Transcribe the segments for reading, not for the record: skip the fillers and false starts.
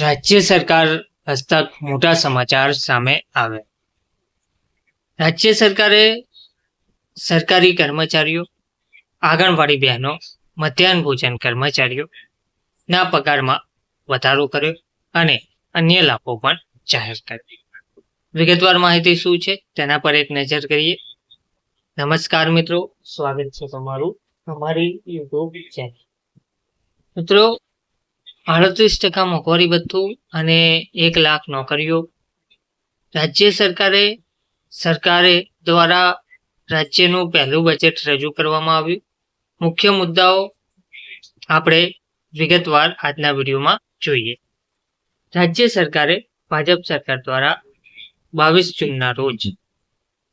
રાજ્ય સરકાર હસ્તક મોટા સમાચાર સામે આવે. રાજ્ય સરકારે સરકારી કર્મચારીઓ, આંગણવાડી બહેનો, મધ્યાહન ભોજન કર્મચારીઓ ના પગારમાં વધારો કર્યો અને અન્ય લાભો પણ જાહેર કર્યા. વિગતવાર માહિતી શું છે તેના પર એક નજર કરીએ. નમસ્કાર મિત્રો, સ્વાગત છે તમારું અમારી યુટ્યુબ ચેનલ. મિત્રો, 38% મોંઘવારી ભથ્થું અને 1 લાખ નોકરીઓ. રાજ્ય સરકારે દ્વારા રાજ્યનું પહેલું બજેટ રજૂ કરવામાં આવ્યું. મુખ્ય મુદ્દાઓ આપણે વિગતવાર આજના વિડીયોમાં જોઈએ. રાજ્ય સરકારે ભાજપ સરકાર દ્વારા 22 જૂનના રોજ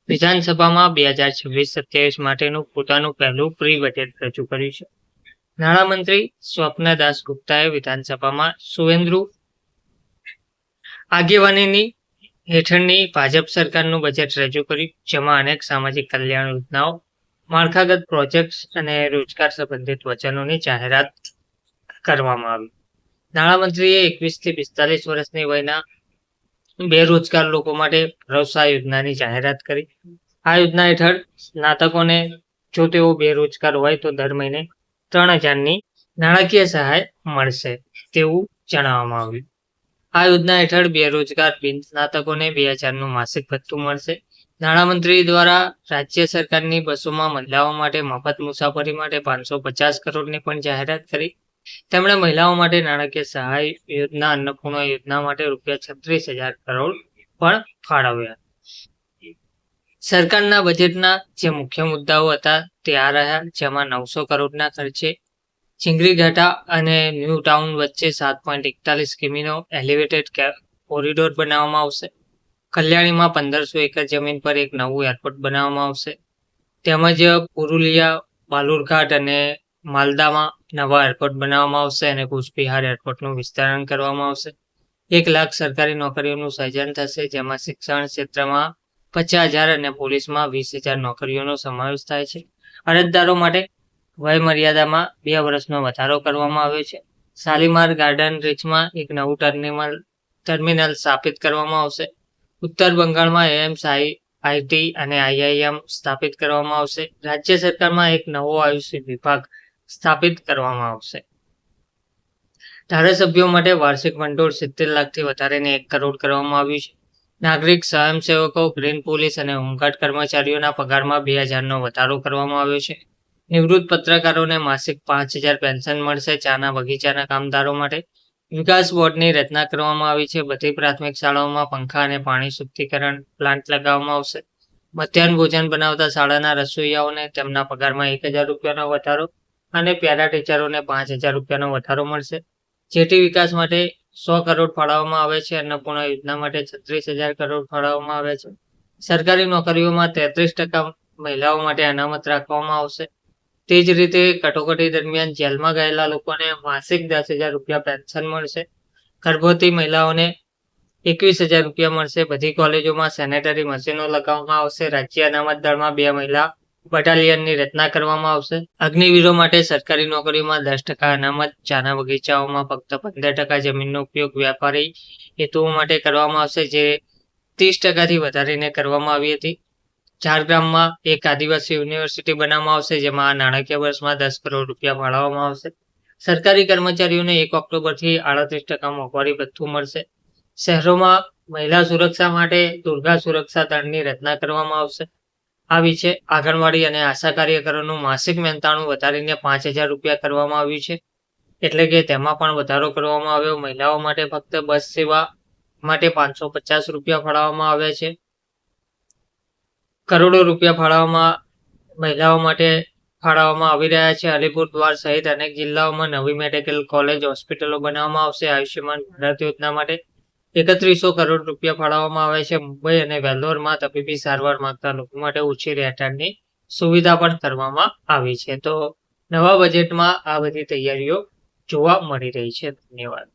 વિધાનસભામાં 2026-27 માટેનું પોતાનું પહેલું પ્રી બજેટ રજૂ કર્યું છે. નાણામંત્રી સ્વપ્ન દાસગુપ્તાએ વિધાનસભામાં શુવેન્દુ આગેવાનીની હેઠળની ભાજપ સરકારનું બજેટ રજૂ કર્યું, જેમાં અનેક સામાજિક કલ્યાણ યોજનાઓ, માળખાગત પ્રોજેક્ટ્સ અને રોજગાર સંબંધિત વચનોની જાહેરાત કરવામાં આવી. નાણામંત્રીએ 21 થી 45 વર્ષની વયના બેરોજગાર લોકો માટે ભરોસા યોજનાની જાહેરાત કરી. આ યોજના હેઠળ સ્નાતકોને જો તેઓ બેરોજગાર હોય તો દર મહિને 3000ની નાણાકીય સહાય મળશે તેવું જણાવવામાં આવ્યું. આ યોજના હેઠળ બેરોજગાર બિન સ્નાતકોને 2000નું માસિક ભથ્થું મળશે. નાણામંત્રી દ્વારા રાજ્ય સરકારની બસોમાં મહિલાઓ માટે મફત મુસાફરી માટે 550 કરોડની પણ જાહેરાત કરી. તેમણે મહિલાઓ માટે નાણાકીય સહાય યોજના, અન્નપૂર્ણા યોજના માટે ₹36,000 કરોડ પણ ફાળવ્યા. સરકારના બજેટના જે મુખ્ય મુદ્દાઓ હતા તે આ રહ્યા, જેમાં 900 કરોડના ખર્ચે ચીંગરીઘાટા અને ન્યૂ ટાઉન વચ્ચે 7.41 કિમીનો એલિવેટેડ કોરિડોર બનાવવામાં આવશે. કલ્યાણીમાં 1500 એકર જમીન પર એક નવું એરપોર્ટ બનાવવામાં આવશે. તેમજ પુરુલિયા, બાલુરઘાટ અને માલદામાં નવા એરપોર્ટ બનાવવામાં આવશે અને કુચબિહાર એરપોર્ટનું વિસ્તરણ કરવામાં આવશે. 1 લાખ સરકારી નોકરીઓનું સર્જન થશે, જેમાં શિક્ષણ ક્ષેત્રમાં 50,000 અને પોલીસમાં 20,000 નોકરીઓનો સમાવેશ થાય છે. અરજદારો માટે વય મર્યાદામાં 2 વર્ષનો વધારો કરવામાં આવ્યો છે. શાલીમાર ગાર્ડન રીચમાં એક નવું ટર્મિનલ સ્થાપિત કરવામાં આવશે. ઉત્તર બંગાળમાં એમ્સ, આઈઆઈટી અને આઈઆઈએમ સ્થાપિત કરવામાં આવશે. રાજ્ય સરકારમાં એક નવો આયુષ વિભાગ સ્થાપિત કરવામાં આવશે. ધારાસભ્યો માટે વાર્ષિક ભંડોળ 70 લાખથી વધારીને 1 કરોડ કરવામાં આવ્યું છે. નાગરિક સ્વયંસેવકો, ગ્રીન પોલીસ અને હોમગાર્ડ કર્મચારીઓના પગારમાં 2000નો વધારો કરવામાં આવ્યો છે. નિવૃત્ત પત્રકારોને માસિક 5000 પેન્શન મળશે. ચાના બગીચાના કામદારો માટે વિકાસ બોર્ડની રચના કરવામાં આવી છે. બધી પ્રાથમિક શાળાઓમાં પંખા અને પાણી શુદ્ધિકરણ પ્લાન્ટ લગાવવામાં આવશે. મધ્યાહન ભોજન બનાવતા શાળાના રસોઈયાઓને તેમના પગારમાં ₹1000નો વધારો અને પેરા ટીચરોને ₹5000નો વધારો મળશે. જેટી વિકાસ માટે 100 કરોડ ફાળવવામાં આવે છે. અન્નપૂર્ણા યોજના માટે 36,000 કરોડ ફાળવવામાં આવે છે. સરકારી નોકરીઓમાં 33% મહિલાઓ માટે અનામત રાખવામાં આવશે. તે જ રીતે કટોકટી દરમિયાન જેલમાં ગયેલા લોકોને માસિક ₹10,000 પેન્શન મળશે. ગર્ભવતી મહિલાઓને ₹21,000 મળશે. બધી કોલેજોમાં સેનેટરી મશીનો લગાવવામાં આવશે. રાજ્ય અનામત દળમાં 2 મહિલા બટાલિયનની રચના કરવામાં આવશે. અગ્નિવીરો માટે સરકારી નોકરીમાં 10% અનામત. ચાના બગીચાઓમાં ફક્ત 15% જમીનનો ઉપયોગ વ્યાપારી હેતુઓ માટે કરવામાં આવશે, જે 30%થી વધારીને કરવામાં આવી હતી. ઝારગ્રામમાં એક આદિવાસી યુનિવર્સિટી બનાવવામાં આવશે, જેમાં આ નાણાકીય વર્ષમાં ₹10 કરોડ ફાળવવામાં આવશે. સરકારી કર્મચારીઓને 1 ઓક્ટોબરથી 38% મોંઘવારી ભથ્થું મળશે. શહેરોમાં મહિલા સુરક્ષા માટે દુર્ગા સુરક્ષા દળની રચના કરવામાં આવશે. આવી છે. આંગણવાડી અને આશા કાર્યકરોનું માસિક મહેનતાણું વધારીને ₹5,000 કરવામાં આવ્યું છે, એટલે કે તેમાં પણ વધારો કરવામાં આવ્યો. મહિલાઓ માટે ફક્ત બસ સેવા માટે ₹550 ફાળવવામાં આવ્યા છે. કરોડો રૂપિયા મહિલાઓ માટે ફાળવવામાં આવી રહ્યા છે. અલીપુરદ્વાર સહિત અનેક જિલ્લાઓમાં નવી મેડિકલ કોલેજ, હોસ્પિટલો બનાવવામાં આવશે. આયુષ્યમાન ભારત યોજના માટે ₹3100 કરોડ ફાળવવામાં આવે છે. મુંબઈ અને વેલ્લોરમાં તબીબી સારવાર માંગતા લોકો માટે ઓછી રહેઠાણની સુવિધા પણ કરવામાં આવી છે. તો નવા બજેટમાં આ બધી તૈયારીઓ જોવા મળી રહી છે. ધન્યવાદ.